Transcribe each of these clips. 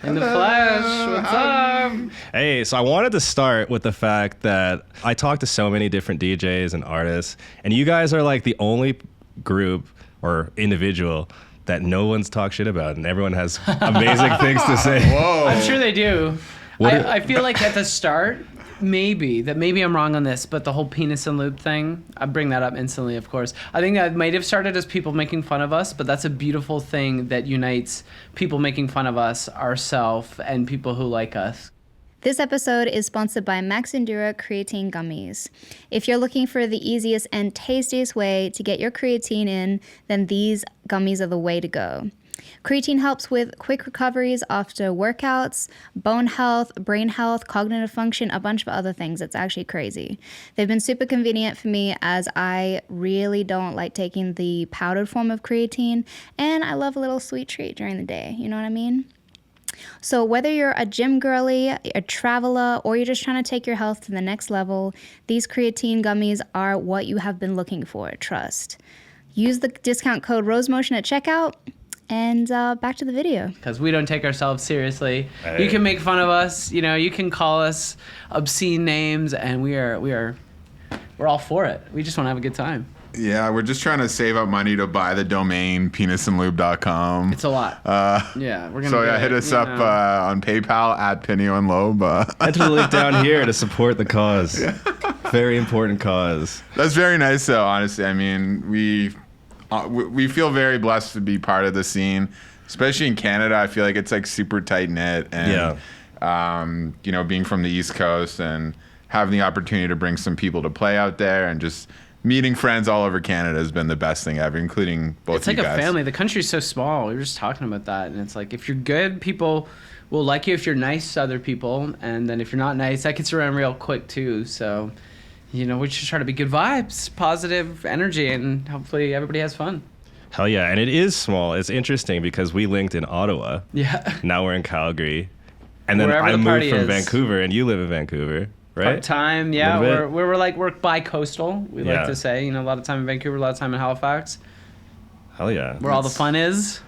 In the flesh. What's up? Hey, so I wanted to start with the fact that I talked to so many different DJs and artists, and you guys are like the only group or individual that no one's talked shit about, and everyone has amazing things to say. Whoa. I'm sure they do. I feel like at the start, maybe I'm wrong on this, but the whole penis and lube thing, I bring that up instantly, of course. I think that might have started as people making fun of us, but that's a beautiful thing that unites people making fun of us, ourselves, and people who like us. This episode is sponsored by Max Endura Creatine Gummies. If you're looking for the easiest and tastiest way to get your creatine in, then these gummies are the way to go. Creatine helps with quick recoveries after workouts, bone health, brain health, cognitive function, a bunch of other things. It's actually crazy. They've been super convenient for me as I really don't like taking the powdered form of creatine, and I love a little sweet treat during the day. You know what I mean? So whether you're a gym girly, a traveler, or you're just trying to take your health to the next level, these creatine gummies are what you have been looking for, trust. Use the discount code ROSEMOTION at checkout, and back to the video. Because we don't take ourselves seriously. Hey. You can make fun of us, you can call us obscene names, and we're all for it. We just want to have a good time. Yeah, we're just trying to save up money to buy the domain penisandlube.com. It's a lot. Yeah, we're gonna. So yeah, hit us up on PayPal at Pineo and Loeb. Enter the link down here to support the cause. Very important cause. That's very nice, though. Honestly, I mean, we feel very blessed to be part of the scene, especially in Canada. I feel like it's like super tight knit, and being from the East Coast and having the opportunity to bring some people to play out there and just meeting friends all over Canada has been the best thing ever, including both It's you like guys. a family. The country's so small. We were just talking about that, and it's like if you're good, people will like you if you're nice to other people, and then if you're not nice, that gets around real quick too. So, we just try to be good vibes, positive energy, and hopefully everybody has fun. Hell yeah, and it is small. It's interesting because we linked in Ottawa. Yeah. Now we're in Calgary. And then Wherever I the moved party from is. Vancouver, and you live in Vancouver, right? Part-time, yeah. We're bi-coastal, we like Yeah. to say. A lot of time in Vancouver, a lot of time in Halifax, Hell yeah. where all the fun is.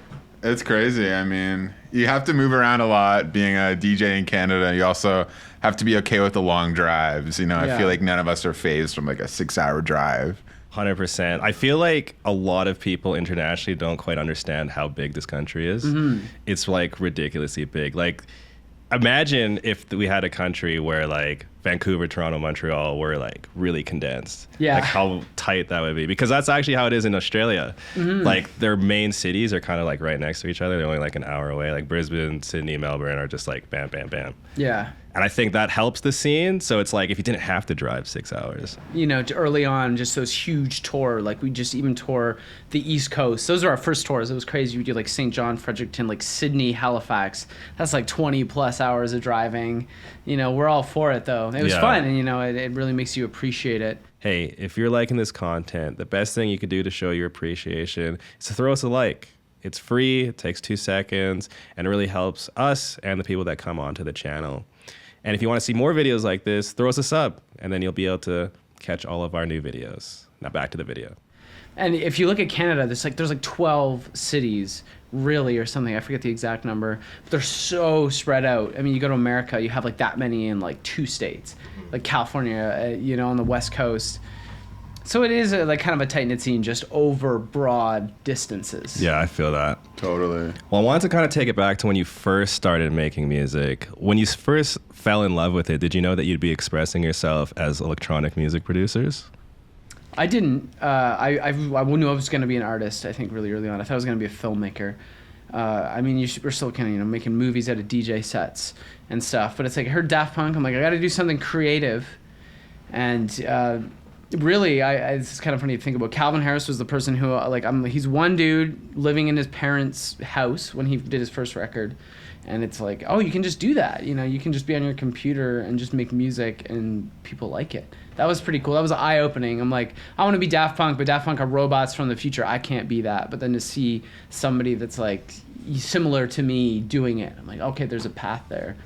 It's crazy. I mean, you have to move around a lot being a DJ in Canada. You also have to be okay with the long drives. I feel like none of us are phased from like a 6-hour drive. 100%. I feel like a lot of people internationally don't quite understand how big this country is. Mm-hmm. It's like ridiculously big. Like, imagine if we had a country where like Vancouver, Toronto, Montreal were like really condensed. Yeah. Like how tight that would be. Because that's actually how it is in Australia. Mm-hmm. Like their main cities are kind of like right next to each other. They're only like an hour away. Like Brisbane, Sydney, Melbourne are just like bam, bam, bam. Yeah. And I think that helps the scene. So it's like if you didn't have to drive 6 hours. Early on, just those huge tour, like we just even tore the East Coast. Those are our first tours. It was crazy. We did like St. John, Fredericton, like Sydney, Halifax. That's like 20 plus hours of driving. We're all for it though. It was fun, and it really makes you appreciate it. Hey, if you're liking this content, the best thing you can do to show your appreciation is to throw us a like. It's free, it takes 2 seconds, and it really helps us and the people that come onto the channel. And if you want to see more videos like this, throw us a sub, and then you'll be able to catch all of our new videos. Now back to the video. And if you look at Canada, there's like 12 cities, really, or something. I forget the exact number. But they're so spread out. I mean, you go to America, you have like that many in like 2 states, like California, on the West Coast. So it is like kind of a tight-knit scene, just over broad distances. Yeah, I feel that. Totally. Well, I wanted to kind of take it back to when you first started making music. When you first fell in love with it, did you know that you'd be expressing yourself as electronic music producers? I didn't. I knew I was going to be an artist, I think, really early on. I thought I was going to be a filmmaker. We're still kind of, making movies out of DJ sets and stuff. But it's like, I heard Daft Punk. I'm like, I got to do something creative. And really, it's kind of funny to think about. Calvin Harris was the person who, he's one dude living in his parents' house when he did his first record. And it's like, oh, you can just do that. You can just be on your computer and just make music and people like it. That was pretty cool. That was eye-opening. I'm like, I want to be Daft Punk, but Daft Punk are robots from the future. I can't be that. But then to see somebody that's like similar to me doing it, I'm like, okay, there's a path there.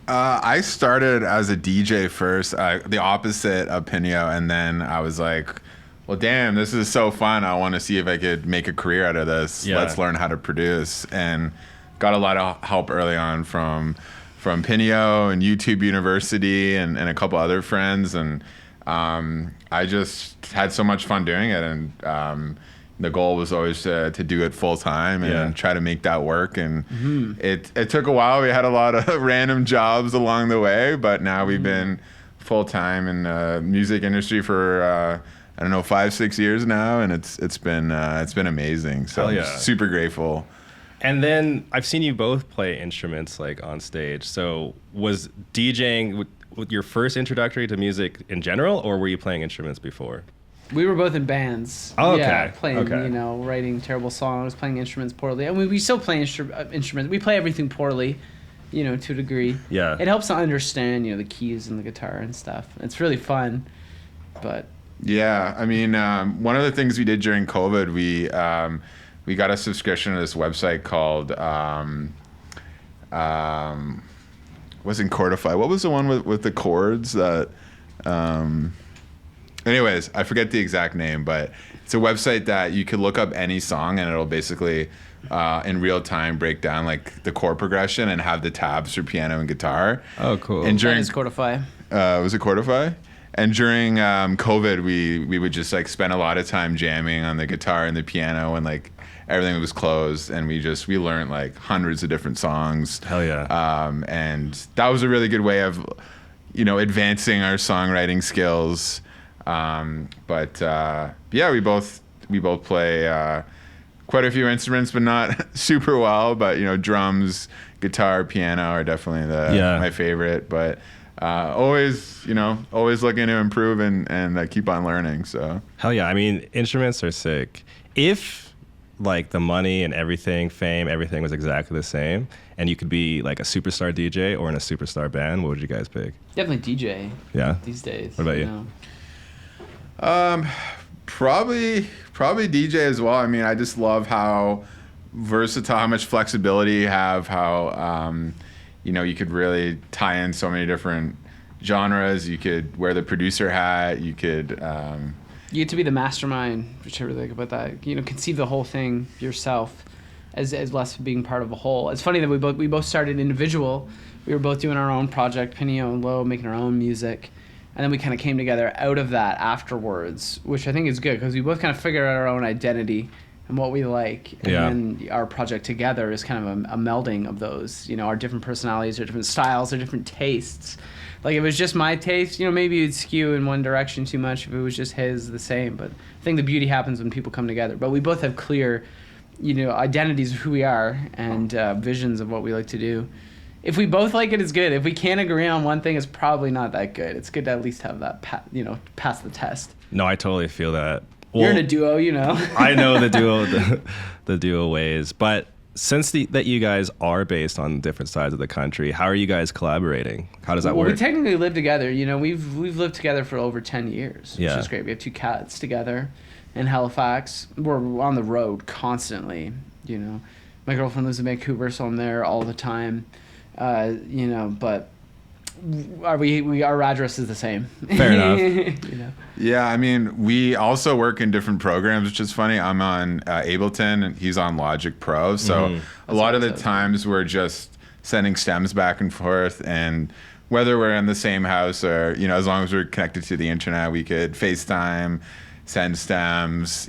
I started as a DJ first, the opposite of Pineo, and then I was like, well, damn, this is so fun. I want to see if I could make a career out of this. Yeah. Let's learn how to produce. And got a lot of help early on from Pineo and YouTube University and a couple other friends, and I just had so much fun doing it, and the goal was always to do it full time and try to make that work. And it took a while. We had a lot of random jobs along the way, but now we've been full time in the music industry for I don't know, 5-6 years now, and it's been amazing. So I'm super grateful. And then I've seen you both play instruments like on stage. So was DJing with your first introductory to music in general, or were you playing instruments before? We were both in bands. Oh, okay. Yeah, playing, writing terrible songs, playing instruments poorly. I mean, we still play instruments. We play everything poorly, to a degree. Yeah. It helps to understand, the keys and the guitar and stuff. It's really fun, but... Yeah, I mean, one of the things we did during COVID, we got a subscription to this website called, wasn't Chordify. What was the one with the chords that... Anyways, I forget the exact name, but it's a website that you could look up any song and it'll basically in real time break down like the chord progression and have the tabs for piano and guitar. Oh, cool. And during, that is Chordify. Was it Chordify? And during COVID, we would just like spend a lot of time jamming on the guitar and the piano, and like everything was closed, and we learned like hundreds of different songs. Hell yeah. And that was a really good way of, advancing our songwriting skills. But we both play quite a few instruments, but not super well. But drums, guitar, piano are definitely my favorite. But always looking to improve and keep on learning. So hell yeah! I mean, instruments are sick. If like the money and everything, fame, everything was exactly the same, and you could be like a superstar DJ or in a superstar band, what would you guys pick? Definitely DJ. Yeah. These days. What about you? Probably DJ as well. I mean, I just love how versatile, how much flexibility you have, how you could really tie in so many different genres. You could wear the producer hat. You could. You get to be the mastermind, which I really like about that. Conceive the whole thing yourself, as less being part of a whole. It's funny that we both started individual. We were both doing our own project, Pineo and Loeb, making our own music. And then we kind of came together out of that afterwards, which I think is good because we both kind of figured out our own identity and what we like. And then our project together is kind of a melding of those, our different personalities, our different styles, our different tastes. Like if it was just my taste, maybe it'd skew in one direction too much. If it was just his, the same. But I think the beauty happens when people come together. But we both have clear, identities of who we are and visions of what we like to do. If we both like it, it's good. If we can't agree on one thing, it's probably not that good. It's good to at least have that, pass the test. No, I totally feel that. Well, you're in a duo, I know the duo ways. But since that you guys are based on different sides of the country, how are you guys collaborating? How does that work? We technically live together. We've lived together for over 10 years, which is great. We have 2 cats together in Halifax. We're on the road constantly. My girlfriend lives in Vancouver, so I'm there all the time. But our address is the same. Fair enough. Yeah, I mean, we also work in different programs, which is funny. I'm on Ableton, and he's on Logic Pro. So a lot of the times we're just sending stems back and forth, and whether we're in the same house or, as long as we're connected to the internet, we could FaceTime, send stems,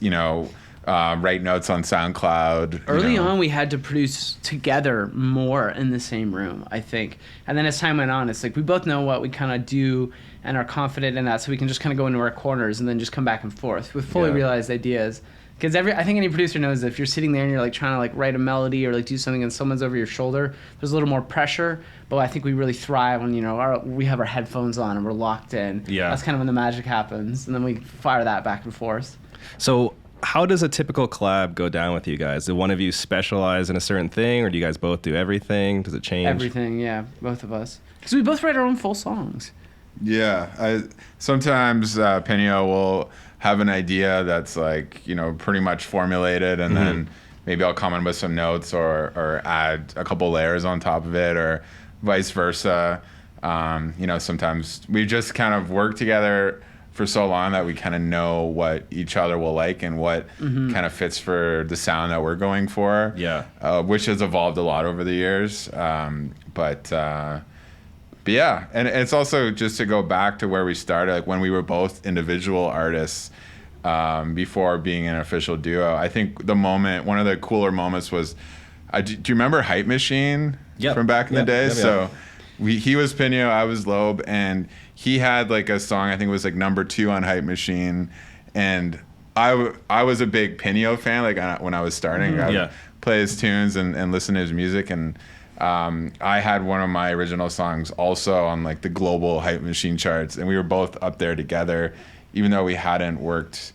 write notes on SoundCloud. Early on, we had to produce together more in the same room, I think. And then as time went on, it's like we both know what we kind of do and are confident in that, so we can just kind of go into our corners and then just come back and forth with fully realized ideas. Because I think any producer knows that if you're sitting there and you're like trying to like write a melody or like do something and someone's over your shoulder, there's a little more pressure. But I think we really thrive when we have our headphones on and we're locked in. Yeah, that's kind of when the magic happens, and then we fire that back and forth. So how does a typical collab go down with you guys? Do one of you specialize in a certain thing, or do you guys both do everything? Does it change? Everything, yeah, both of us. Because we both write our own full songs. Yeah, sometimes Pineo will have an idea that's like, pretty much formulated, and then maybe I'll come in with some notes or add a couple layers on top of it, or vice versa. Sometimes we just kind of work together for so long that we kind of know what each other will like and what Mm-hmm. kind of fits for the sound that we're going for. Yeah. Which has evolved a lot over the years. But yeah, and it's also just to go back to where we started, like when we were both individual artists before being an official duo. I think one of the cooler moments was, do you remember Hype Machine from back in the day? Yep. So he was Pineo, I was Loeb, and he had like a song, I think it was like number 2 on Hype Machine, and I was a big Pineo fan. Like when I was starting, I would play his tunes and listen to his music, and I had one of my original songs also on like the global Hype Machine charts, and we were both up there together, even though we hadn't worked.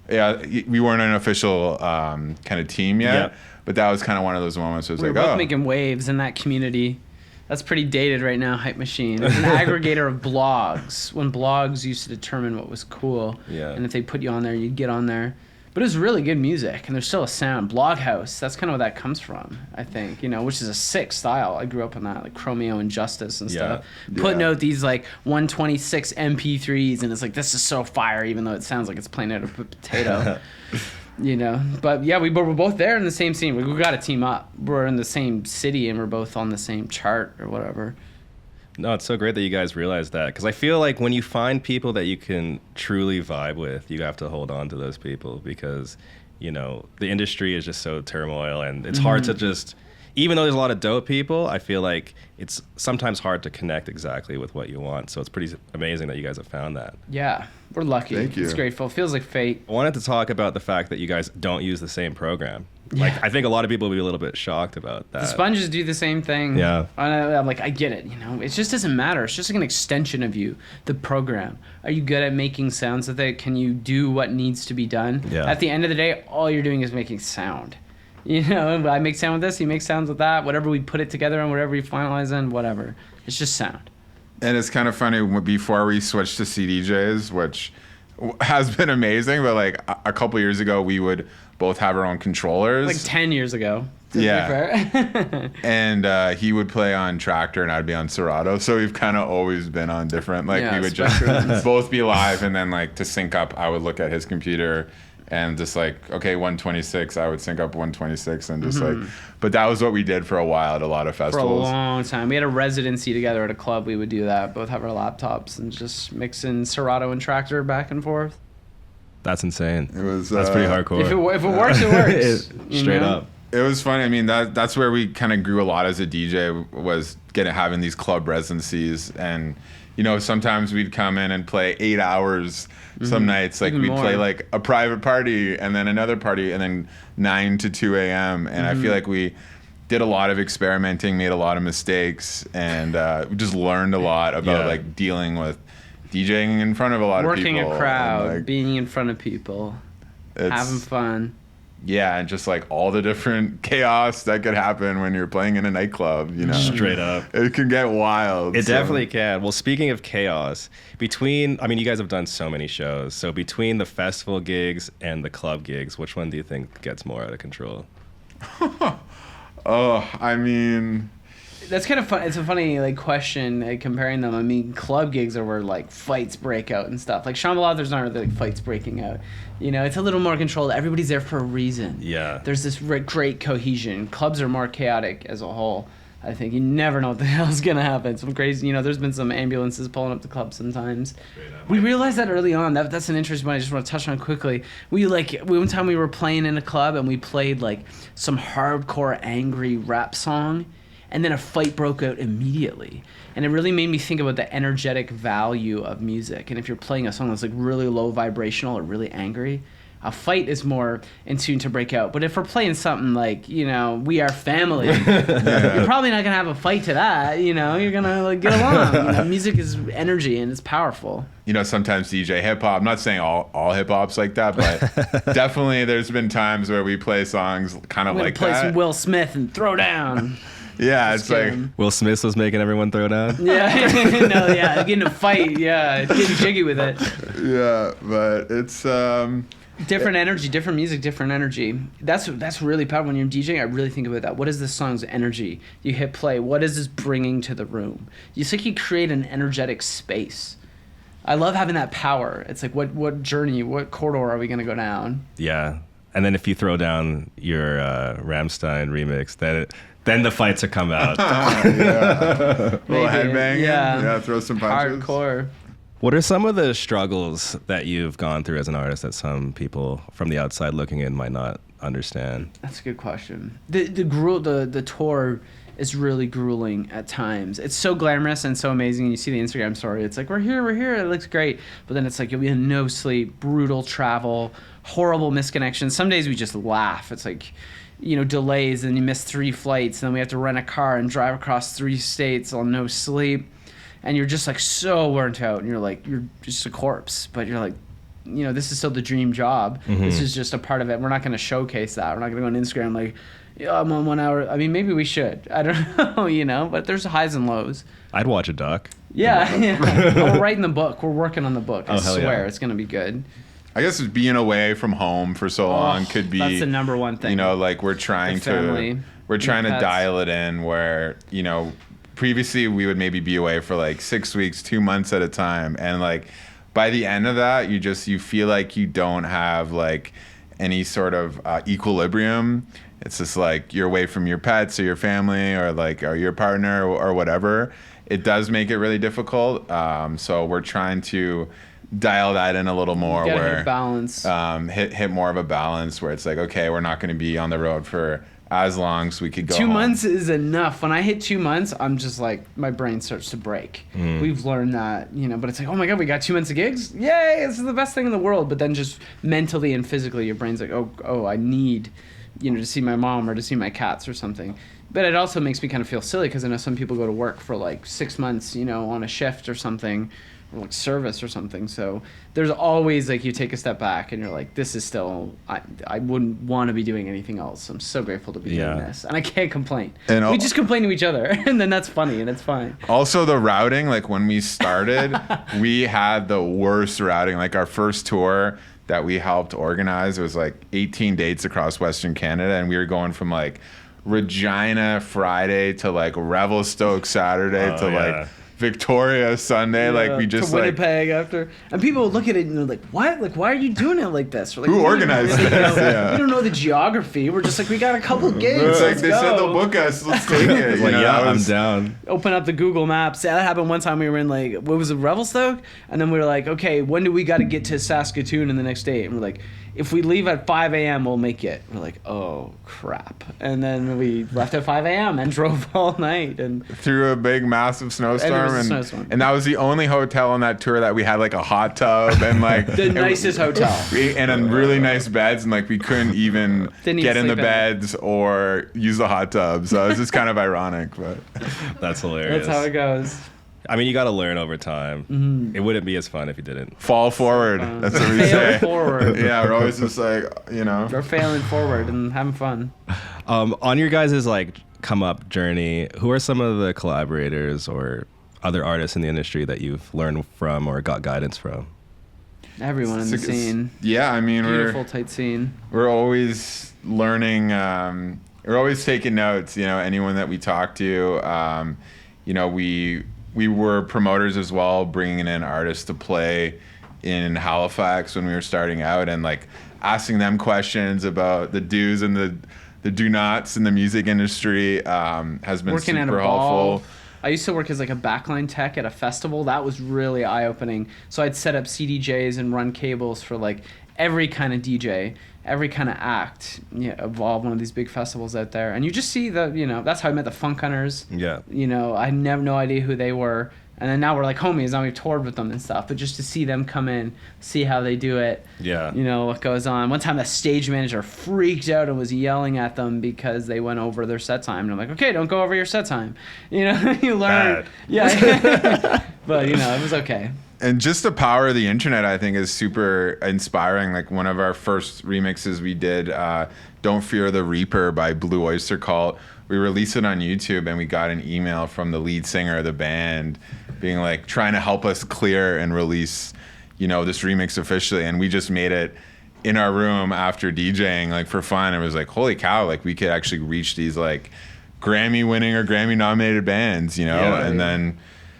Yeah, we weren't an official kind of team yet, but that was kind of one of those moments. Where it was We were like, both making waves in that community. That's pretty dated right now, Hype Machine. It's an aggregator of blogs, when blogs used to determine what was cool. Yeah. And if they put you on there, you'd get on there. But it was really good music, and there's still a sound. Bloghouse, that's kind of where that comes from, I think, which is a sick style. I grew up on that, like Chromeo and Justice and stuff. Putting out these like 126 MP3s, and it's like, this is so fire, even though it sounds like it's playing out of a potato. But yeah, we're both there in the same scene. We got to team up. We're in the same city, and we're both on the same chart or whatever. No, it's so great that you guys realize that, because I feel like when you find people that you can truly vibe with, you have to hold on to those people, because the industry is just so turmoil, and it's hard to just, even though there's a lot of dope people, I feel like it's sometimes hard to connect exactly with what you want. So it's pretty amazing that you guys have found that. Yeah, we're lucky. Thank you. It's grateful. It feels like fate. I wanted to talk about the fact that you guys don't use the same program. Like, I think a lot of people would be a little bit shocked about that. The Sponges do the same thing. Yeah. I'm like, I get it, It just doesn't matter. It's just like an extension of you, the program. Are you good at making sounds with it? Can you do what needs to be done? Yeah. At the end of the day, all you're doing is making sound. I make sound with this, you make sounds with that. Whatever we put it together on, whatever we finalize in, whatever. It's just sound. And it's kind of funny, before we switched to CDJs, which has been amazing, but like a couple years ago, we would both have our own controllers. Like 10 years ago. Yeah. And he would play on Tractor and I'd be on Serato. So we've kind of always been on different, we would just both be live, and then like to sync up, I would look at his computer and just like, okay, 126, I would sync up 126 and just like, but that was what we did for a while at a lot of festivals. For a long time. We had a residency together at a club. We would do that. Both have our laptops and just mix in Serato and Tractor back and forth. That's insane. That's pretty hardcore. If it works, it works. Straight up. It was funny. I mean, that's where we kind of grew a lot as a DJ, was having these club residencies. And, sometimes we'd come in and play 8 hours some nights. Like, we'd play like a private party and then another party and then 9 to 2 a.m. And I feel like we did a lot of experimenting, made a lot of mistakes, and we just learned a lot about like dealing with DJing in front of a lot of people. Working a crowd, and, like, being in front of people, having fun. Yeah, and just like all the different chaos that could happen when you're playing in a nightclub, Straight up. It can get wild. It definitely can. Well, speaking of chaos, you guys have done so many shows. So between the festival gigs and the club gigs, which one do you think gets more out of control? That's kind of fun. It's a funny question, comparing them. I mean, club gigs are where fights break out and stuff. Like Shambhala, there's not really fights breaking out. It's a little more controlled. Everybody's there for a reason. Yeah. There's this great cohesion. Clubs are more chaotic as a whole. I think you never know what the hell's gonna happen. Some crazy, there's been some ambulances pulling up the club sometimes. We realized that early on. That's an interesting one. I just want to touch on quickly. One time we were playing in a club and we played some hardcore angry rap song. And then a fight broke out immediately. And it really made me think about the energetic value of music. And if you're playing a song that's really low vibrational or really angry, a fight is more in tune to break out. But if we're playing something We Are Family, you're probably not going to have a fight to that. You're going to get along. Music is energy and it's powerful. Sometimes DJ hip-hop, I'm not saying all hip-hop's like that, but definitely there's been times where we play songs kind of like that. Play some Will Smith and throw down. Yeah, it's like Will Smith was making everyone throw down. Yeah, getting a fight. Yeah, getting jiggy with it. Yeah, but it's different energy, different music, different energy. That's really powerful when you're DJing. I really think about that. What is this song's energy? You hit play. What is this bringing to the room? You create an energetic space. I love having that power. It's like, what journey, what corridor are we going to go down? Yeah. And then if you throw down your Rammstein remix, then the fights will come out. Little headbang. Yeah, throw some punches. Hardcore. What are some of the struggles that you've gone through as an artist that some people from the outside looking in might not understand? That's a good question. The tour is really grueling at times. It's so glamorous and so amazing. You see the Instagram story. It's like, we're here. It looks great. But then it's like, you'll be in no sleep, brutal travel, horrible misconnections. Some days we just laugh. It's like, delays, and you miss 3 flights. And then we have to rent a car and drive across 3 states on no sleep. And you're just like so burnt out. And you're just a corpse. But you're like, this is still the dream job. Mm-hmm. This is just a part of it. We're not going to showcase that. We're not going to go on Instagram like, yeah, I'm on 1 hour. I mean, maybe we should. I don't know, but there's highs and lows. I'd watch a doc. Yeah. We're writing the book. We're working on the book. I swear it's going to be good. I guess being away from home for so long could be. That's the number one thing. Like we're trying to dial it in where, previously we would maybe be away for like 6 weeks, 2 months at a time. And like by the end of that, you feel like you don't have like any sort of equilibrium. It's just like you're away from your pets or your family or your partner or whatever. It does make it really difficult. So we're trying to dial that in a little more, where hit balance. Hit more of a balance where it's like, okay, we're not going to be on the road for as long as we could go 2 home. months is enough. When I hit 2 months, I'm just like, my brain starts to break. We've learned that, but it's like, oh my God, we got 2 months of gigs? Yay, this is the best thing in the world. But then just mentally and physically, your brain's like, oh, I need, to see my mom or to see my cats or something. But it also makes me kind of feel silly because I know some people go to work for like 6 months, on a shift or something, or like service or something. So there's always like, you take a step back and you're like, this is still, I wouldn't want to be doing anything else. I'm so grateful to be doing this. And I can't complain. And we just complain to each other and then that's funny and it's fine. Also the routing, like when we started, we had the worst routing. Like our first tour that we helped organize, it was like 18 dates across Western Canada. And we were going from like Regina Friday to like Revelstoke Saturday to Victoria Sunday. Like we just to Winnipeg after, and people would look at it and they're like, what? Like, why are you doing it like this? We're like, who organized this? We don't know the geography. We're just like, we got a couple gigs. It's like they said they'll book us. Let's take it. I'm down. Open up the Google Maps. That happened one time. We were in like, what was it, Revelstoke? And then we were like, okay, when do we got to get to Saskatoon in the next day? And we're like, if we leave at 5 a.m., we'll make it. We're like, oh, crap. And then we left at 5 a.m. and drove all night. And through a big, massive snowstorm. And that was the only hotel on that tour that we had like a hot tub and like... the nicest hotel. And really nice beds. And like we couldn't even get in the beds or use the hot tub. So it was just kind of ironic. But that's hilarious. That's how it goes. I mean, you got to learn over time. Mm-hmm. It wouldn't be as fun if you didn't. Fall forward. That's what we say. Forward. Yeah, we're always just like, We're failing forward and having fun. On your guys' like come up journey, who are some of the collaborators or other artists in the industry that you've learned from or got guidance from? Everyone in the scene. Yeah, I mean, beautiful, tight scene. We're always learning. We're always taking notes. Anyone that we talk to, we were promoters as well, bringing in artists to play in Halifax when we were starting out, and like asking them questions about the do's and the do nots in the music industry has been working super helpful. I used to work as like a backline tech at a festival. That was really eye-opening. So I'd set up CDJs and run cables for like every kind of DJ, every kind of act, involved one of these big festivals out there. And you just see that's how I met the Funk Hunters. Yeah. I had no idea who they were. And then now we're like homies, now we've toured with them and stuff. But just to see them come in, see how they do it, what goes on. One time the stage manager freaked out and was yelling at them because they went over their set time. And I'm like, okay, don't go over your set time. You learn. Bad. Yeah. But, it was okay. And just the power of the internet, I think, is super inspiring. Like one of our first remixes we did, Don't Fear the Reaper by Blue Oyster Cult. We released it on YouTube and we got an email from the lead singer of the band being like, trying to help us clear and release, this remix officially. And we just made it in our room after DJing, like for fun. It was like, holy cow, like we could actually reach these like Grammy winning or Grammy nominated bands, and then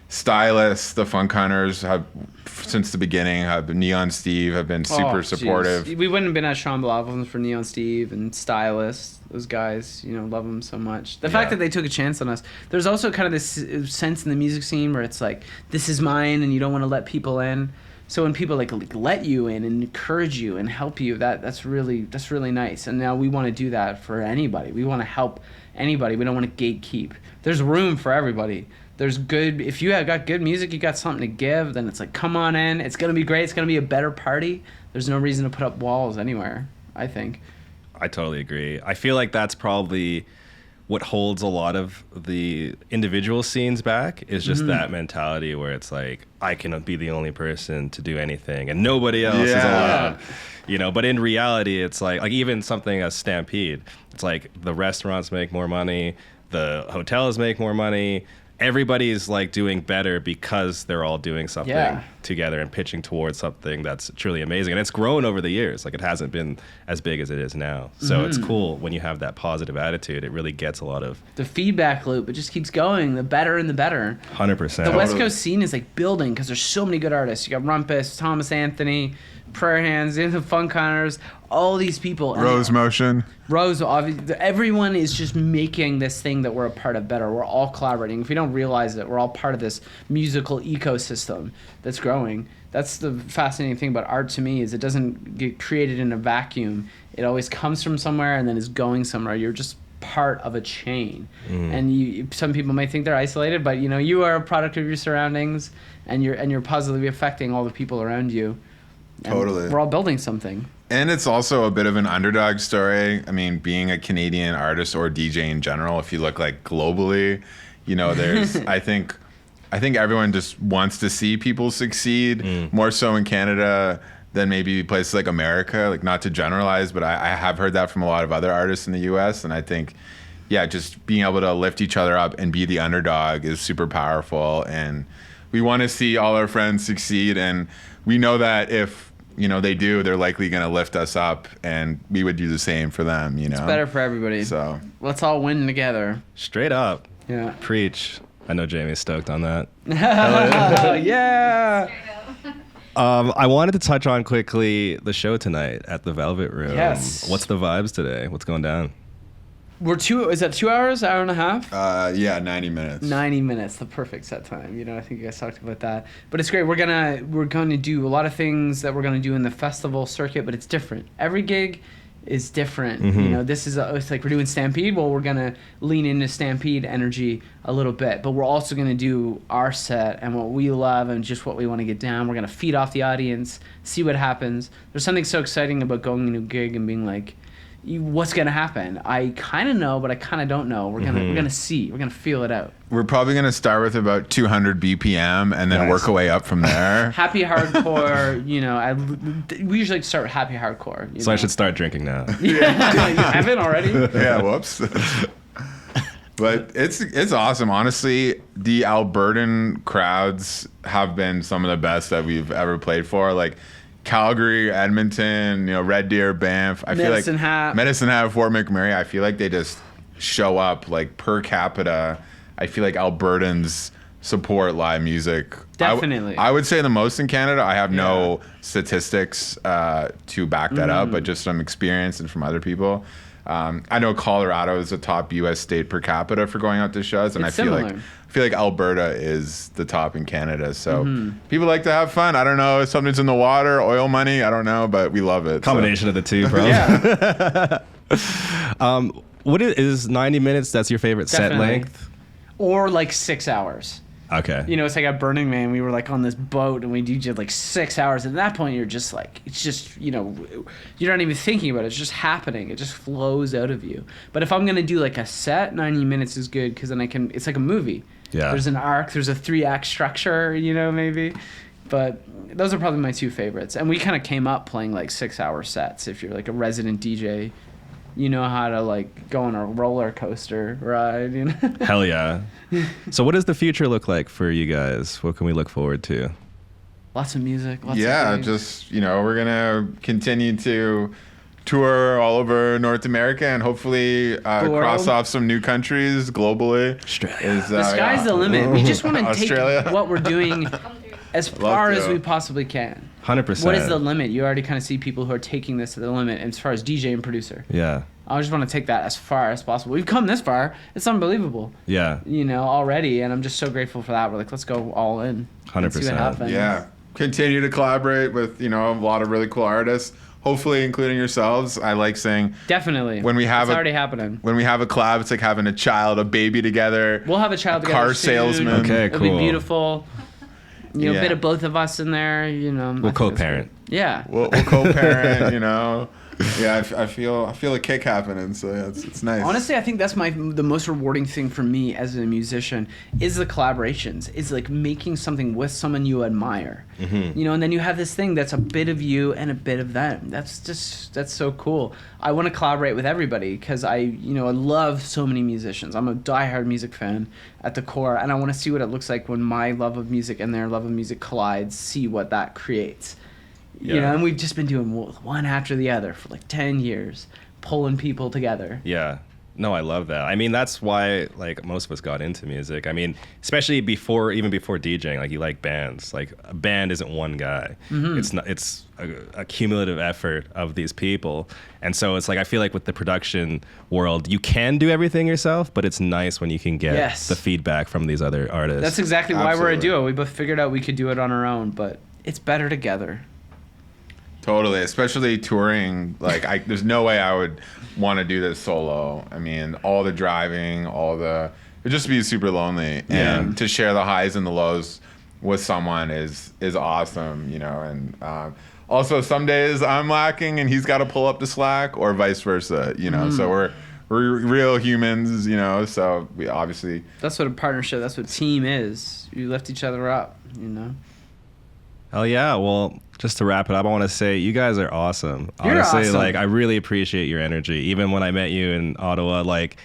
Stylust, the Funk Hunters have since the beginning. Neon Steve have been super supportive. Geez. We wouldn't have been at Shambhala if it wasn't for Neon Steve and Stylust. Those guys, love them so much. The fact that they took a chance on us. There's also kind of this sense in the music scene where it's like, this is mine, and you don't want to let people in. So when people like let you in and encourage you and help you, that's really nice. And now we want to do that for anybody. We want to help anybody. We don't want to gatekeep. There's room for everybody. There's good. If you have got good music, you got something to give, then it's like, come on in. It's gonna be great. It's gonna be a better party. There's no reason to put up walls anywhere, I think. I totally agree. I feel like that's probably what holds a lot of the individual scenes back is just that mentality where it's like, I cannot be the only person to do anything and nobody else is allowed. But in reality, it's like even something as Stampede, it's like the restaurants make more money, the hotels make more money. Everybody's like doing better because they're all doing something together and pitching towards something that's truly amazing. And it's grown over the years. Like, it hasn't been as big as it is now. So it's cool when you have that positive attitude. It really gets a lot of the feedback loop. It just keeps going. The better and the better. 100%. The West Coast scene is like building because there's so many good artists. You got Rumpus, Thomas Anthony, Prayer Hands, the Funk Hunters, all these people. Rose Motion. Everyone is just making this thing that we're a part of better. We're all collaborating. If we don't realize it, we're all part of this musical ecosystem that's growing. That's the fascinating thing about art to me, is it doesn't get created in a vacuum. It always comes from somewhere and then is going somewhere. You're just part of a chain. And some people may think they're isolated, but you are a product of your surroundings, and you're positively affecting all the people around you. Totally. We're all building something. And it's also a bit of an underdog story. I mean, being a Canadian artist or DJ in general, if you look like globally, there's, I think everyone just wants to see people succeed more so in Canada than maybe places like America. Like, not to generalize, but I have heard that from a lot of other artists in the US. And I think, just being able to lift each other up and be the underdog is super powerful. And we want to see all our friends succeed. And we know that if they do, they're likely going to lift us up, and we would do the same for them. It's better for everybody. So let's all win together. Straight up. Yeah. Preach. I know Jamie's stoked on that. Yeah. I wanted to touch on quickly the show tonight at the Velvet Room. Yes. What's the vibes today? What's going down? Is that 2 hours, hour and a half? 90 minutes. 90 minutes, the perfect set time. I think you guys talked about that. But it's great. We're gonna do a lot of things that we're gonna do in the festival circuit, but it's different. Every gig is different. This is it's like we're doing Stampede. Well, we're gonna lean into Stampede energy a little bit, but we're also gonna do our set and what we love and just what we want to get down. We're gonna feed off the audience, see what happens. There's something so exciting about going into a gig and being like, what's gonna happen? I kind of know, but I kind of don't know. We're gonna see. We're gonna feel it out. We're probably gonna start with about 200 BPM and then work our way up from there. Happy hardcore. We usually start with happy hardcore. So I should start drinking now. You haven't already? Yeah. Whoops. But it's awesome. Honestly, the Albertan crowds have been some of the best that we've ever played for. Like, Calgary, Edmonton, Red Deer, Banff. Medicine Hat, Fort McMurray. I feel like they just show up, like, per capita. I feel like Albertans support live music. Definitely. I would say the most in Canada. I have no statistics to back that up, but just from experience and from other people. I know Colorado is the top U.S. state per capita for going out to shows, and I feel like Alberta is the top in Canada. So people like to have fun. I don't know if something's in the water, oil money. I don't know, but we love it. Combination of the two, bro. Yeah. What is 90 minutes? That's your favorite set length? Or like 6 hours. Okay. It's like at Burning Man, we were like on this boat and we DJed like 6 hours. And at that point, you're just like, it's just, you're not even thinking about it. It's just happening. It just flows out of you. But if I'm going to do like a set, 90 minutes is good because then it's like a movie. Yeah. There's an arc, there's a 3-act structure, maybe. But those are probably my two favorites. And we kind of came up playing like 6-hour sets. If you're like a resident DJ, you know how to like go on a roller coaster ride, Hell yeah. So what does the future look like for you guys? What can we look forward to? Lots of music. Just, we're going to continue to tour all over North America and hopefully cross off some new countries globally. Australia. The sky's the limit. We just want to Australia. take what we're doing as far as we possibly can. 100%. What is the limit? You already kind of see people who are taking this to the limit as far as DJ and producer. Yeah. I just want to take that as far as possible. We've come this far. It's unbelievable. Yeah. You know, already. And I'm just so grateful for that. We're like, let's go all in. 100%. See what happens. Yeah. Continue to collaborate with, you know, a lot of really cool artists, hopefully including yourselves. I like saying Definitely. when we have it's already happening. When we have a collab, it's like having a baby together. We'll have a child together car soon. salesman. Okay, It'll cool. be beautiful. You know, Yeah. a bit of both of us in there, you know. We'll co-parent. Yeah. We'll co-parent, you know. Yeah, I feel a kick happening, so yeah, it's nice. Honestly, I think that's the most rewarding thing for me as a musician is the collaborations. Is like making something with someone you admire. Mm-hmm. You know, and then you have this thing that's a bit of you and a bit of them. That's so cool. I want to collaborate with everybody because I love so many musicians. I'm a diehard music fan at the core, and I want to see what it looks like when my love of music and their love of music collides. See what that creates. Yeah. You know, and we've just been doing one after the other for like 10 years, pulling people together. Yeah. No, I love that. I mean, that's why like most of us got into music. I mean, especially even before DJing, like you like bands. Like a band isn't one guy. Mm-hmm. It's a cumulative effort of these people. And so it's like I feel like with the production world, you can do everything yourself, but it's nice when you can get the feedback from these other artists. That's exactly why we're a Absolutely. duo. We both figured out we could do it on our own, but it's better together. Totally, especially touring. Like, there's no way I would want to do this solo. I mean, all the driving, it'd just be super lonely. Yeah. And to share the highs and the lows with someone is awesome, you know. And also, some days I'm lacking and he's got to pull up the slack, or vice versa, you know. So we're real humans, you know. So we obviously. That's what a partnership. That's what team is. You lift each other up, you know. Hell yeah. Well, just to wrap it up, I want to say you guys are awesome. You're Honestly, awesome. like I really appreciate your energy. Even when I met you in Ottawa, like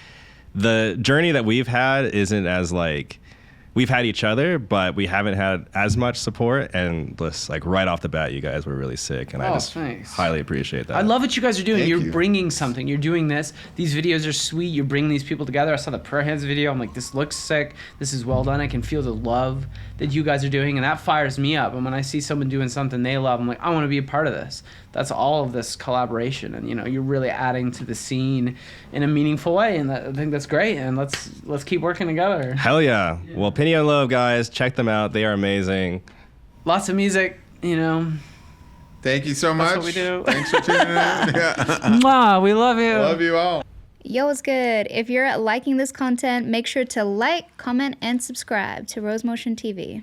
the journey that we've had isn't as like we've had each other, but we haven't had as much support. And just like right off the bat, you guys were really sick, and I just thanks. highly appreciate that. I love what you guys are doing. Thank You're you. bringing something. You're doing this. These videos are sweet. You're bringing these people together. I saw the prayer hands video. I'm like, this looks sick. This is well done. I can feel the love that you guys are doing, and that fires me up. And when I see someone doing something they love, I'm like, I want to be a part of this. That's all of this collaboration, and you know, you're really adding to the scene in a meaningful way, and I think that's great. And let's keep working together. Hell yeah. Well, Pineo Loeb, guys, check them out. They are amazing. Lots of music, you know. Thank you so much. what we do. Thanks for tuning in. Yeah. Mwah, we love you. Love you all. Yo, what's good? If you're liking this content, make sure to like, comment, and subscribe to Rose Motion TV.